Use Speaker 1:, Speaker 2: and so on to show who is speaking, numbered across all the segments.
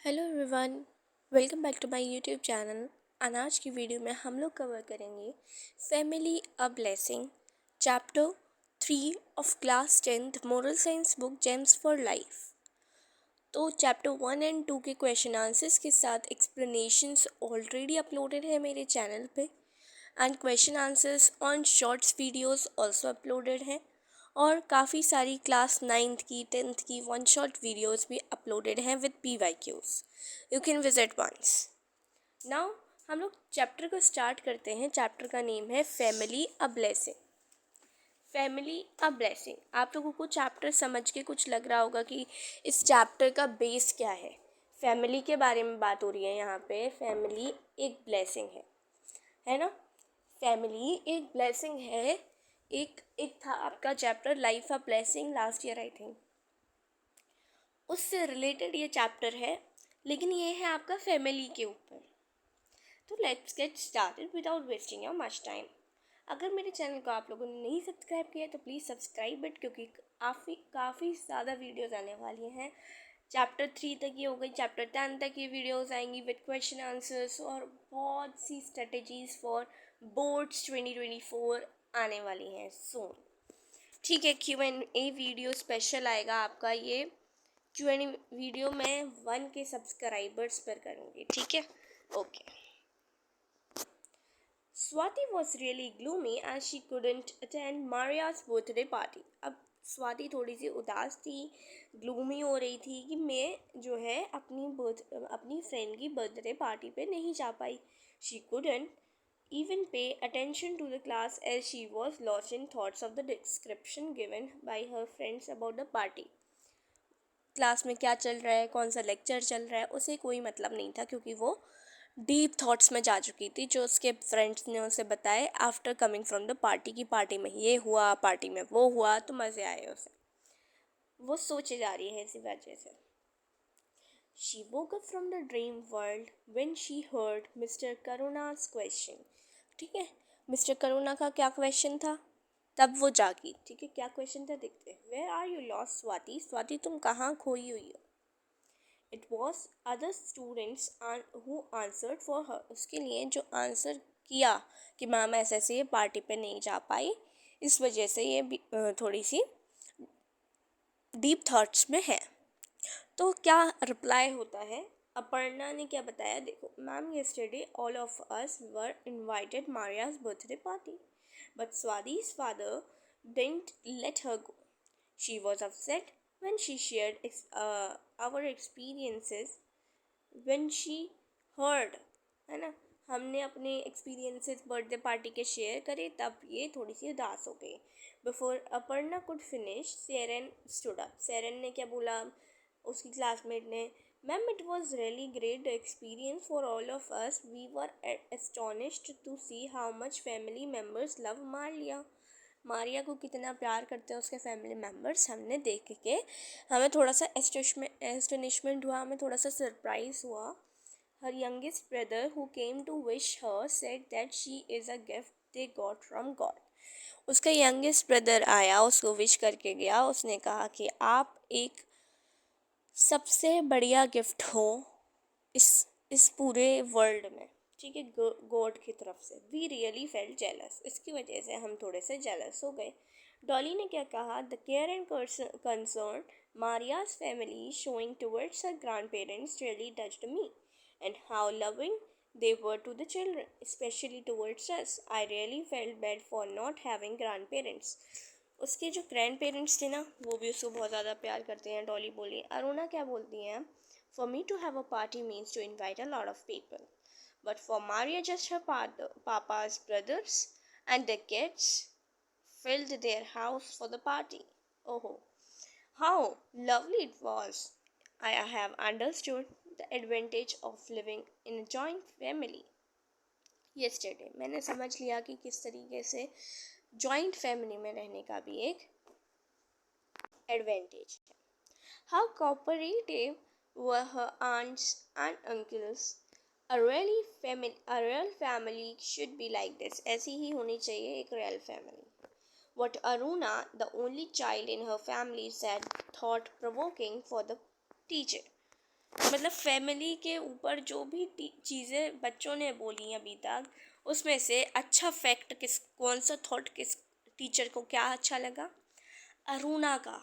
Speaker 1: Hello everyone, welcome back to my YouTube channel. आज की video में हम लोग कवर करेंगे family a blessing chapter 3 of class 10th moral science book gems for life. तो chapter 1 और 2 के क्वेश्चन आंसर्स के साथ एक्सप्लेनेशंस ऑलरेडी अपलोडेड है मेरे चैनल पे and question answers on shorts videos also uploaded हैं और काफ़ी सारी क्लास 9th की 10th की वन शॉट वीडियोस भी अपलोडेड हैं with PYQs। You can visit once. Now हम लोग चैप्टर को स्टार्ट करते हैं। चैप्टर का नेम है family a blessing. Family a blessing. आप लोगों को चैप्टर समझ के कुछ लग रहा होगा कि इस चैप्टर का बेस क्या है। फैमिली के बारे में बात हो रही है यहाँ पे। फैमिली एक ब्लेसिंग है ना। फैमिली एक ब्लेसिंग है। एक एक था आपका chapter life a blessing last year I think, उससे रिलेटेड ये चैप्टर है, लेकिन ये है आपका फैमिली के ऊपर। तो let's get started without wasting your much time. अगर मेरे चैनल को आप लोगों ने नहीं सब्सक्राइब किया है तो प्लीज़ सब्सक्राइब इट, क्योंकि काफ़ी ज़्यादा वीडियोज़ आने वाली हैं। चैप्टर 3 तक ये हो गई, चैप्टर 10 तक ये वीडियोज़ आएंगी विद क्वेश्चन आंसर्स और बहुत सी स्ट्रेटजीज़ फॉर बोर्ड्स 2024 आने वाली हैं सून। ठीक है, Q&A वीडियो स्पेशल आएगा आपका। ये Q&A वीडियो मैं 1K सब्सक्राइबर्स पर करूँगी, ठीक है। Okay. Swati was really gloomy as she couldn't attend Maria's birthday party. अब स्वाति थोड़ी सी उदास थी, ग्लूमी हो रही थी कि मैं जो है अपनी फ्रेंड की बर्थडे पार्टी पे नहीं जा पाई। She couldn't even pay attention to the class as she was lost in thoughts of the description given by her friends about the party. Class में क्या चल रहा है, कौन सा लेक्चर चल रहा है, उसे कोई मतलब नहीं था, क्योंकि वो डीप थॉट्स में जा चुकी थी जो उसके फ्रेंड्स ने उसे बताए after coming from the party. की पार्टी में ये हुआ, पार्टी में वो हुआ, तो मज़े आए उसे। वो सोचे जा रही है इसी वजह से। She woke up from the dream world when she heard Mr. Karuna's question. ठीक है, मिस्टर करुणा का क्या क्वेश्चन था, तब वो जागी। ठीक है, क्या क्वेश्चन था देखते हैं। Where are you lost Swati? Swati तुम कहाँ खोई हुई हो? It was other students who answered for her. उसके लिए जो आंसर किया कि मैम ऐसे ऐसे ये पार्टी पे नहीं जा पाई, इस वजह से ये थोड़ी सी डीप थॉट्स में है। तो क्या रिप्लाई होता है? अपर्णा ने क्या बताया, देखो। Ma'am yesterday all of us were invited Maria's birthday party, but Swadi's father didn't let her go. She was upset when she shared our experiences when she heard, है ना। हमने अपने एक्सपीरियंसेस बर्थडे पार्टी के share करे, तब ये थोड़ी सी उदास हो गई। Before Aparna could finish, Serene stood up. Serene ने क्या बोला उसकी क्लासमेट ने? Ma'am it was really great experience for all of us. We were astonished to see how much family members love Maria. Maria को कितना प्यार करते हैं उसके फैमिली मेम्बर्स, हमने देख के हमें थोड़ा सा एस्टोनिशमेंट हुआ, हमें थोड़ा सा सरप्राइज हुआ। Her youngest brother, who came to wish her, said that she is a gift they got from God. उसका यंगेस्ट ब्रदर आया, उसको विश करके गया। उसने कहा कि आप एक सबसे बढ़िया गिफ्ट हो इस पूरे वर्ल्ड में, ठीक है, गॉड की तरफ से। We really felt jealous. इसकी वजह से हम थोड़े से जेलस हो गए। डॉली ने क्या कहा? The care and concern Maria's family showing towards her grand parents really touched me and how loving they were to the children, especially towards us. I really felt bad for not having grandparents. उसके जो grand parents थे ना, वो भी उसको बहुत ज़्यादा प्यार करते हैं। डॉली बोली। अरुणा क्या बोलती हैं? For me to have a party means to invite a lot of people, but for Maria just her पापा's brothers and the kids filled their house for the party. Oh, how lovely it was. I have understood the advantage of living in a joint family yesterday. मैंने समझ लिया कि किस तरीके से joint family में रहने का भी एक एडवांटेज है। How cooperative were her aunts and uncles. A real family should be like this. ऐसी ही होनी चाहिए एक real family. What Aruna, the only child in her family, said thought provoking for the teacher. मतलब family के ऊपर जो भी चीज़ें बच्चों ने बोली अभी तक, उसमें से अच्छा फैक्ट कौन सा थॉट किस टीचर को क्या अच्छा लगा? अरुणा का।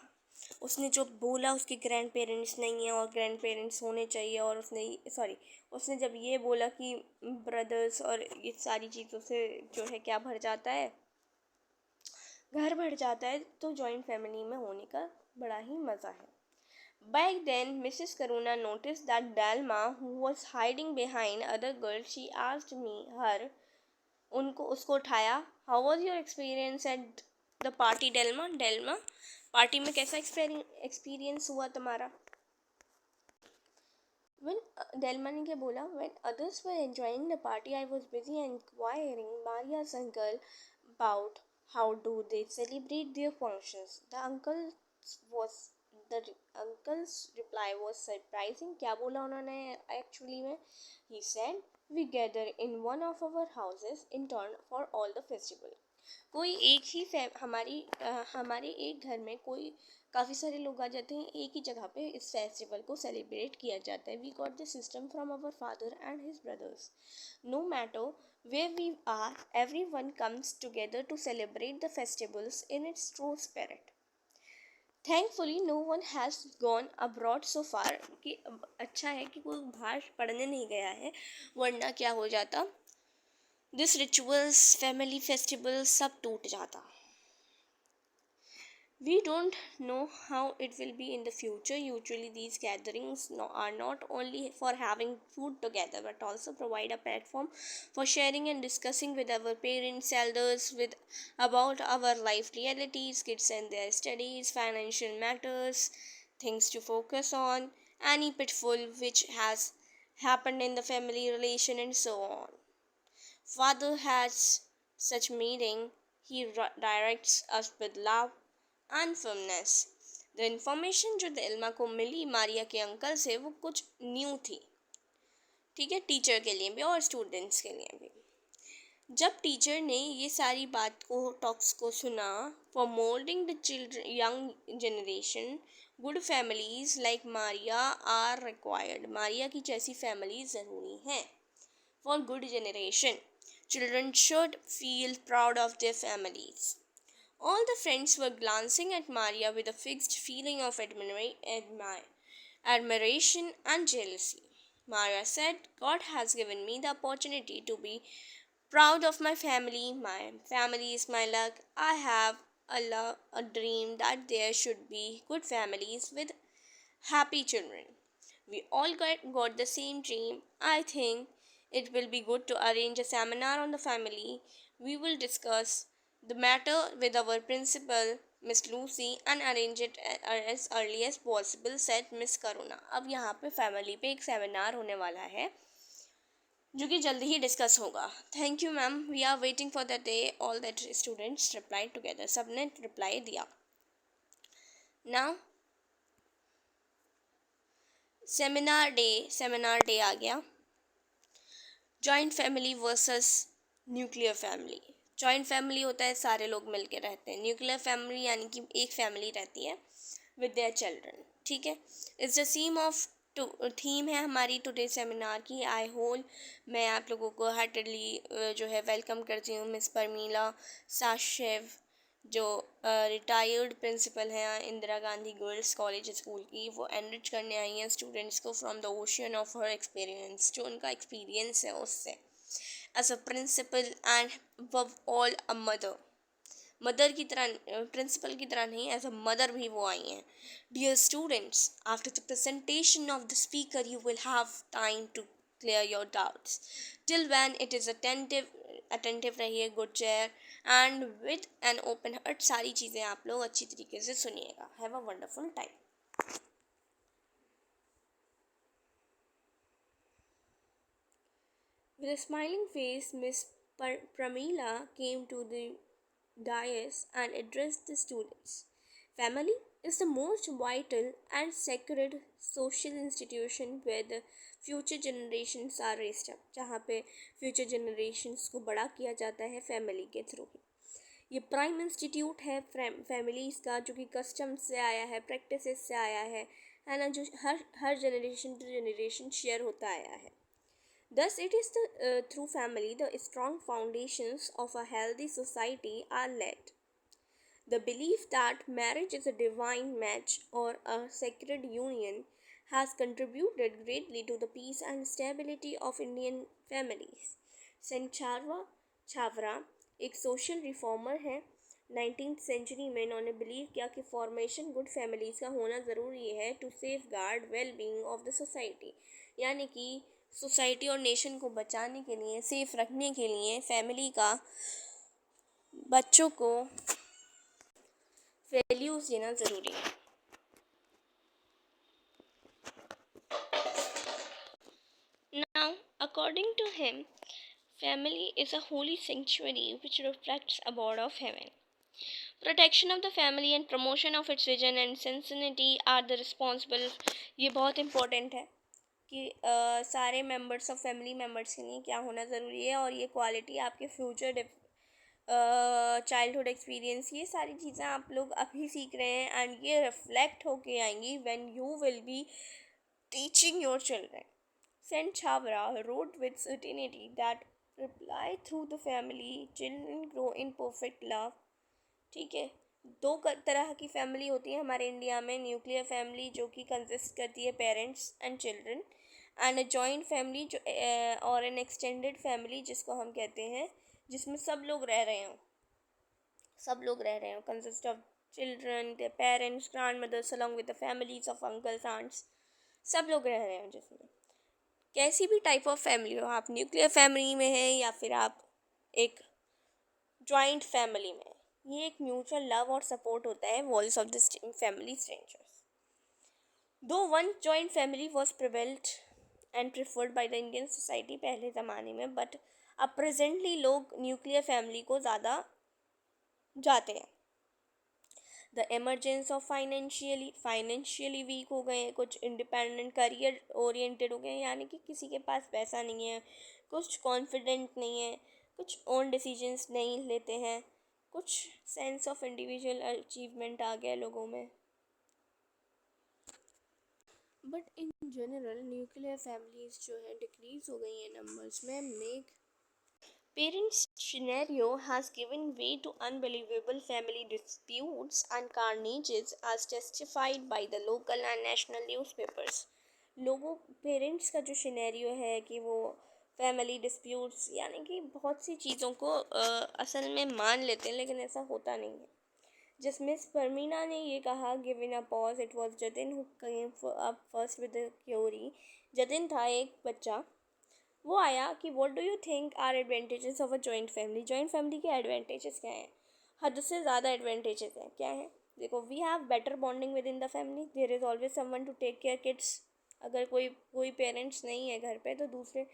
Speaker 1: उसने जो बोला उसके ग्रैंड पेरेंट्स नहीं है और ग्रैंड पेरेंट्स होने चाहिए, और उसने जब ये बोला कि ब्रदर्स और ये सारी चीज़ों से जो है क्या भर जाता है, घर भर जाता है, तो जॉइंट फैमिली में होने का बड़ा ही मज़ा है। Back then, Mrs. Karuna noticed that Dalma, who was hiding behind other girls, she asked her, उनको उसको उठाया, How was your experience at the party, Delma? Delma, party में कैसा एक्सपीरियंस हुआ तुम्हारा? When Delma ने क्या बोला? When others were enjoying the party, I was busy inquiring Maria's uncle about how do they celebrate their functions. Was the uncle's reply was surprising. क्या बोला उन्होंने एक्चुअली में? He said, we gather in one of our houses in turn for all the festival. कोई एक ही हमारे एक घर में कोई काफ़ी सारे लोग आ जाते हैं, एक ही जगह पे इस फेस्टिवल को सेलिब्रेट किया जाता है. We got the system from our father and his brothers. No matter where we are, everyone comes together to celebrate the festivals in its true spirit. Thankfully, no one has gone abroad so far. कि अच्छा है कि कोई बाहर पढ़ने नहीं गया है, वरना क्या हो जाता, दिस रिचुअल्स, फैमिली फेस्टिवल सब टूट जाता. We don't know how it will be in the future. Usually, these gatherings are not only for having food together but also provide a platform for sharing and discussing with our parents, elders, with about our life realities, kids and their studies, financial matters, things to focus on, any pitfall which has happened in the family relation, and so on. Father has such meeting. He directs us with love and firmness. The information जो Dilma को मिली मारिया के uncle से वो कुछ new थी, ठीक है, teacher के लिए भी और स्टूडेंट्स के लिए भी. जब टीचर ने ये सारी बात को टॉक्स को सुना, for moulding the children young generation good families like Maria are required. Maria की जैसी फैमिली ज़रूरी हैं for good generation. Children should feel proud of their families. All the friends were glancing at Maria with a fixed feeling of admiration and jealousy. Maria said, God has given me the opportunity to be proud of my family. My family is my luck. I have a dream that there should be good families with happy children. We all got the same dream. I think it will be good to arrange a seminar on the family. We will discuss the matter with our principal, Miss Lucy, and arrange it as early as possible, said Miss Karuna. अब यहाँ पे family पे एक seminar होने वाला है जो कि जल्दी ही डिस्कस होगा. Thank you ma'am, we are waiting for the day. All that students reply together. सब ने रिप्लाई दिया. नाउ सेमिनार डे आ गया. Joint family versus nuclear family. Joint family होता है सारे लोग मिलके रहते हैं. न्यूक्लियर फैमिली यानी कि एक फैमिली रहती है विद देयर चिल्ड्रन. ठीक है, इट्स द थीम है हमारी टुडे सेमिनार की. आई होल मैं आप लोगों को हार्टेडली जो है वेलकम करती हूँ. मिस परमीला साशेव जो रिटायर्ड प्रिंसिपल हैं Indira Gandhi girls college school की, वो एनरिच करने आई हैं स्टूडेंट्स को from the ocean of her experience. जो उनका एक्सपीरियंस है उससे as a principal and above all a mother की तरह, प्रिंसिपल की तरह नहीं, एज अ मदर भी वो आई हैं. Dear students, after the presentation of the speaker you will have time to clear your doubts. Till when it is attentive रहिए, good chair and with an open heart. सारी चीज़ें आप लोग अच्छी तरीके से सुनिएगा. Have a wonderful time. With a smiling face, Miss Pramila came to the dais and addressed the students. Family is the most vital and sacred social institution where the future generations are raised up. जहाँ पे future generations को बड़ा किया जाता है family के through. ये prime institute है फैमिलीज़ का, जो कि कस्टम से आया है, प्रैक्टिसेस से आया है, है ना, जो हर जनरेशन टू जनरेशन शेयर होता आया है. Thus, it is through family the strong foundations of a healthy society are laid. The belief that marriage is a divine match or a sacred union has contributed greatly to the peace and stability of Indian families. Saint Chavara एक social reformer है. 19th century में इन्होंने believe किया कि formation good families का होना ज़रूरी है to safeguard well being of the society. यानी कि सोसाइटी और नेशन को बचाने के लिए, सेफ रखने के लिए फैमिली का बच्चों को वैल्यूज़ देना ज़रूरी है. Now, according to him, family is a holy sanctuary which reflects a board of heaven. Protection of the family and promotion of its vision and sincerity are the responsible. ये बहुत important है कि सारे members of family members के लिए क्या होना ज़रूरी है, और ये क्वालिटी आपके फ्यूचर चाइल्डहुड एक्सपीरियंस, ये सारी चीज़ें आप लोग अभी सीख रहे हैं एंड ये रिफ्लेक्ट होके आएंगी when you will be teaching your children. Saint Chavara wrote with certainty that reply through the family children grow in perfect love. ठीक है, दो तरह की फैमिली होती है हमारे इंडिया में. न्यूक्लियर फैमिली जो कि कंसिस्ट करती है parents and children, and a joint family जो और एन एक्सटेंडेड फैमिली जिसको हम कहते हैं, जिसमें सब लोग रह रहे हो consist of children, their parents, grandmothers along with the families of uncles aunts, सब लोग रह रहे हैं. जिसमें कैसी भी टाइप ऑफ फैमिली हो, आप न्यूक्लियर फैमिली में हैं या फिर आप एक जॉइंट फैमिली में, ये एक म्यूचुअल लव और सपोर्ट होता है. Walls of the family strangers. Though one joint family was prevailed and preferred by the Indian society पहले ज़माने में, बट अब प्रेजेंटली लोग न्यूक्लियर फैमिली को ज़्यादा जाते हैं. The emergence of financially week हो गए हैं, कुछ इंडिपेंडेंट करियर ओरिएंटेड हो गए हैं, यानी कि किसी के पास पैसा नहीं है, कुछ कॉन्फिडेंट नहीं है, कुछ ओन डिसीजंस नहीं लेते हैं, कुछ सेंस ऑफ इंडिविजुअल अचीवमेंट आ गया लोगों में. But in general nuclear families जो है डिक्रीज हो गई हैं नंबर्स में. Make Parents' scenario has given way to unbelievable family disputes and carnages as testified by the local and national newspapers. लोगों पेरेंट्स का जो सिनेरियो है कि वो फैमिली डिस्प्यूट्स यानी कि बहुत सी चीज़ों को असल में मान लेते हैं, लेकिन ऐसा होता नहीं है. जिसमें परमीना ने ये कहा, given a pause, it was Jatin who came up first with the query. Jatin था एक बच्चा, वो आया कि what do you think are advantages of a joint family. Joint family के एडवांटेजेस क्या हैं? हद से ज़्यादा एडवांटेजेस हैं. क्या है? देखो, we have better bonding within the family, there is always someone to take care kids. अगर कोई पेरेंट्स नहीं है घर पे तो दूसरे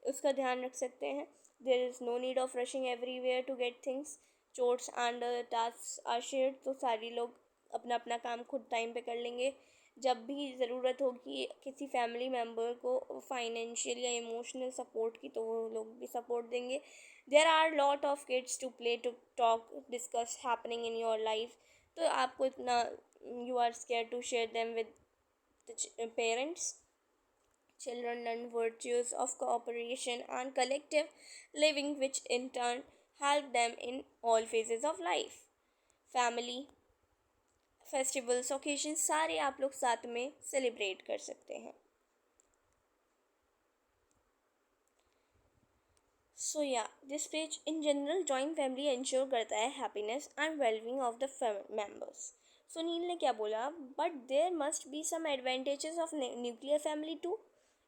Speaker 1: उसका ध्यान रख सकते हैं. There is no need of rushing everywhere to get things. Chores and task are shared, तो सारे लोग अपना अपना काम खुद टाइम पे कर लेंगे. जब भी ज़रूरत होगी किसी फैमिली मेम्बर को फाइनेंशियल या इमोशनल सपोर्ट की, तो वो लोग भी सपोर्ट देंगे. There are lot of kids to play, to talk, discuss happening in your life. तो आपको इतना you are scare to share them with parents. Children learn virtues of cooperation and collective living, which in turn help them in all phases of life. Family festivals occasion सारे आप लोग साथ में celebrate कर सकते हैं. So yeah this page in general joint family ensure करता है happiness and wellbeing of the members. Sunil ने क्या बोला, but there must be some advantages of nuclear family too.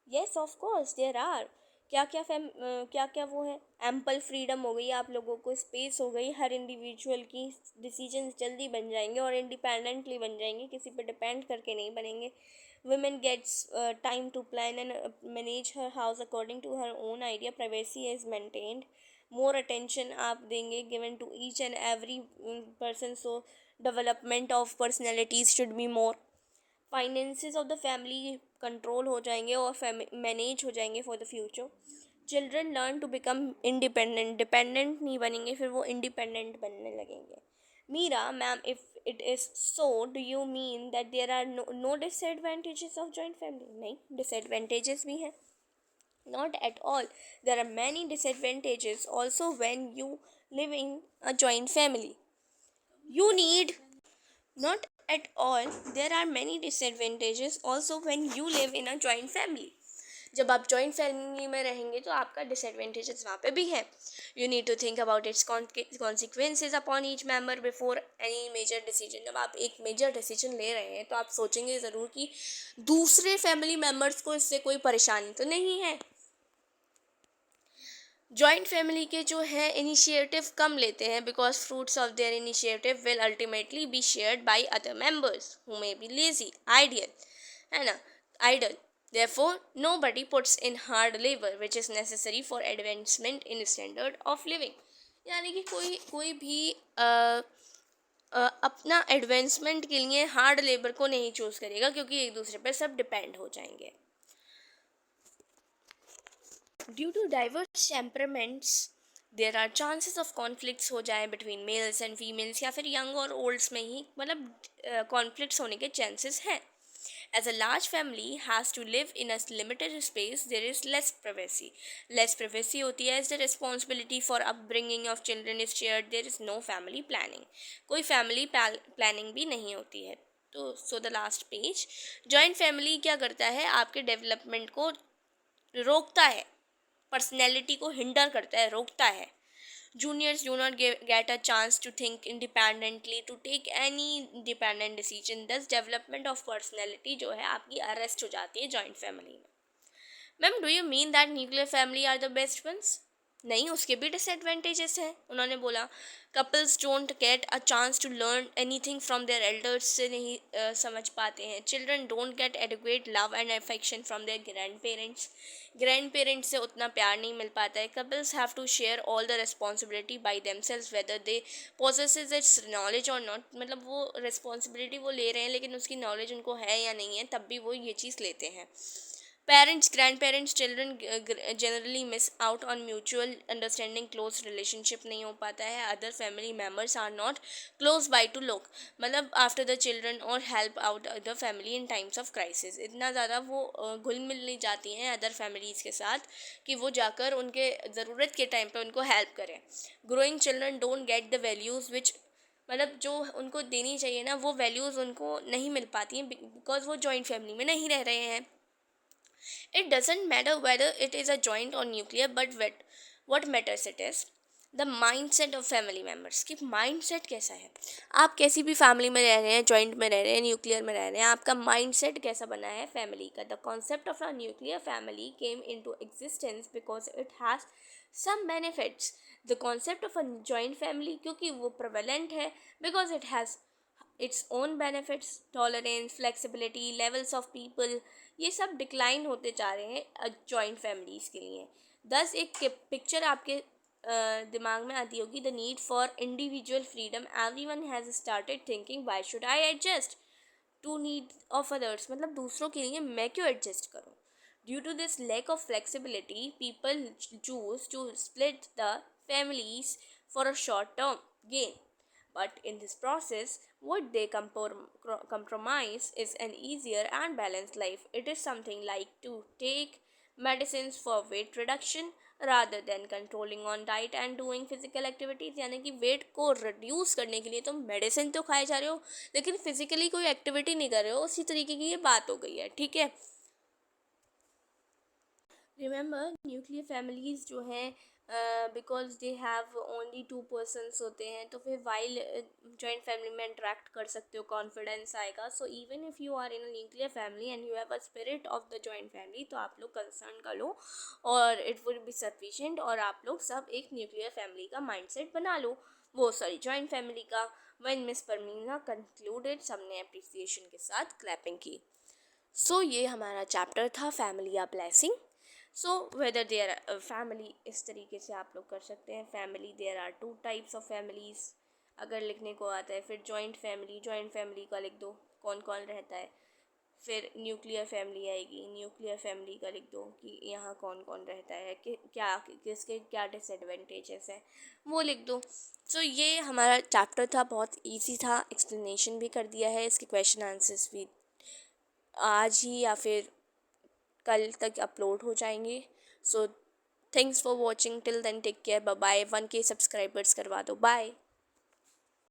Speaker 1: Yes of course there are. क्या क्या वो है? एम्पल फ्रीडम हो गई आप लोगों को, स्पेस हो गई, हर इंडिविजुअल की डिसीजंस जल्दी बन जाएंगे और इंडिपेंडेंटली बन जाएंगे, किसी पे डिपेंड करके नहीं बनेंगे. women gets time to plan and manage her house according to her own idea. Privacy is maintained. More attention आप देंगे given to each and every person, so development of personalities should be more. Finances of the family control हो जाएंगे और manage हो जाएंगे for the future. Children learn to become independent. Dependent नहीं बनेंगे, फिर वो इंडिपेंडेंट बनने लगेंगे. Mira, ma'am, if it is so, do you mean that there are no disadvantages of joint family? नहीं, disadvantages भी हैं. Not at all. There are many disadvantages also when you live in a joint family. You need Not at all. There are many disadvantages also when you live in a joint family. जब आप joint family में रहेंगे तो आपका disadvantages वहाँ पे भी है. You need to think about its consequences upon each member before any major decision. जब आप एक मेजर डिसीजन ले रहे हैं तो आप सोचेंगे ज़रूर कि दूसरे फैमिली मेम्बर्स को इससे कोई परेशानी तो नहीं है. जॉइंट फैमिली के जो है इनिशिएटिव कम लेते हैं because fruits of their initiative will ultimately be shared by other members who may be lazy ideal है ना idol. Therefore, nobody puts in hard labor which is necessary for advancement in standard of living. यानी कि कोई भी अपना advancement के लिए hard labour को नहीं चूज़ करेगा क्योंकि एक दूसरे पर सब डिपेंड हो जाएंगे. Due to diverse temperaments there are chances of conflicts हो जाए बिटवीन मेल्स एंड फीमेल्स या फिर यंग और ओल्ड्स में ही मतलब कॉन्फ्लिक्ट्स होने के चांसेस हैं. As a large family has to live in a limited space, there is less privacy. Less privacy होती है as the responsibility for upbringing of children is shared. There is no family planning. कोई family planning भी नहीं होती है. तो so the last page, joint family क्या करता है आपके डेवलपमेंट को रोकता है, पर्सनैलिटी को हिंडर करता है, रोकता है. Juniors do not get a chance to think independently, to take any independent decision. Thus development of personality जो है आपकी अरेस्ट हो जाती है जॉइंट फैमिली में. Ma'am do you mean that nuclear family are the best ones? नहीं, उसके भी डिसएडवांटेजेस हैं. उन्होंने बोला couples don't get a chance to learn anything from their elders से नहीं समझ पाते हैं. Children don't get educate love and affection from their grandparents से उतना प्यार नहीं मिल पाता है. Couples have to share all the responsibility by themselves whether they possesses it's knowledge और नॉट. मतलब वो रिस्पॉन्सिबिलिटी वो ले रहे हैं लेकिन उसकी नॉलेज उनको है या नहीं है तब भी वो ये चीज़ लेते हैं. Parents, grandparents, children generally miss out on mutual understanding. Close relationship नहीं हो पाता है. Other family members are not close by to look मतलब after the children or help out other family in times of crisis. इतना ज़्यादा वो घुल मिल नहीं जाती हैं अदर फैमिलीज़ के साथ कि वो जाकर उनके ज़रूरत के टाइम पे उनको हेल्प करें. Growing children don't get the values which मतलब जो उनको देनी चाहिए ना वो वैल्यूज़ उनको नहीं मिल पाती हैं बिकॉज वो जॉइंट फैमिली में नहीं रह रहे हैं. It doesn't matter whether it is a joint or nuclear, but what matters it is the mindset of family members. कि mindset कैसा है, आप कैसी भी फैमिली में रह रहे हैं, जॉइंट में रह रहे हैं, न्यूक्लियर में रह रहे हैं, आपका mindset कैसा बना है फैमिली का. The concept of a nuclear family came into existence because it has some benefits. The concept of a joint family क्योंकि वो prevalent है because it has its own benefits, tolerance, flexibility, levels of people. ये सब decline होते जा रहे हैं joint families के लिए. दस एक पिक्चर आपके दिमाग में आती होगी the need for individual freedom. Everyone has started thinking why should I adjust to need of others. मतलब दूसरों के लिए मैं क्यों एडजस्ट करूँ. Due to this lack of flexibility people choose to split the families for a short term gain. But in this process, what they compromise is an easier and balanced life. It is something like to take medicines for weight reduction rather than controlling on diet and doing physical activities. यानी कि wait को reduce करने के लिए तो medicine तो खाए जा रहे हो लेकिन फिजिकली कोई एक्टिविटी नहीं कर रहे हो. उसी तरीके की ये बात हो गई है. ठीक है. रिमेंबर न्यूक्लियर फैमिलीज़ जो हैं because they have only 2 persons होते हैं तो फिर वाइल जॉइंट फैमिली में इंटरेक्ट कर सकते हो, कॉन्फिडेंस आएगा. So even if you are in a nuclear family and you have a spirit of the joint family तो आप लोग कंसर्न कर लो और इट वुड बी सफिशिएंट और आप लोग सब एक न्यूक्लियर फैमिली का माइंडसेट बना लो. वो सॉरी जॉइंट फैमिली का. व्हेन मिस परमीना कंक्लूडेड सबने अप्रिसिएशन के साथ क्लैपिंग की. सो ये हमारा चैप्टर था family a blessing. So whether their family इस तरीके से आप लोग कर सकते हैं. Family there are 2 types of families अगर लिखने को आता है. फिर जॉइंट फैमिली का लिख दो कौन कौन रहता है. फिर न्यूक्लियर फैमिली आएगी, न्यूक्लियर फैमिली का लिख दो कि यहाँ कौन कौन रहता है, कि क्या किसके क्या डिसएडवांटेजेस हैं, वो लिख दो। सो ये हमारा चैप्टर था, बहुत इजी था, एक्सप्लेनेशन भी कर दिया है, इसके क्वेश्चन आंसर्स भी आज ही या फिर कल तक अपलोड हो जाएंगे। So thanks for watching till then, take care, bye bye. 1K subscribers करवा दो, बाय।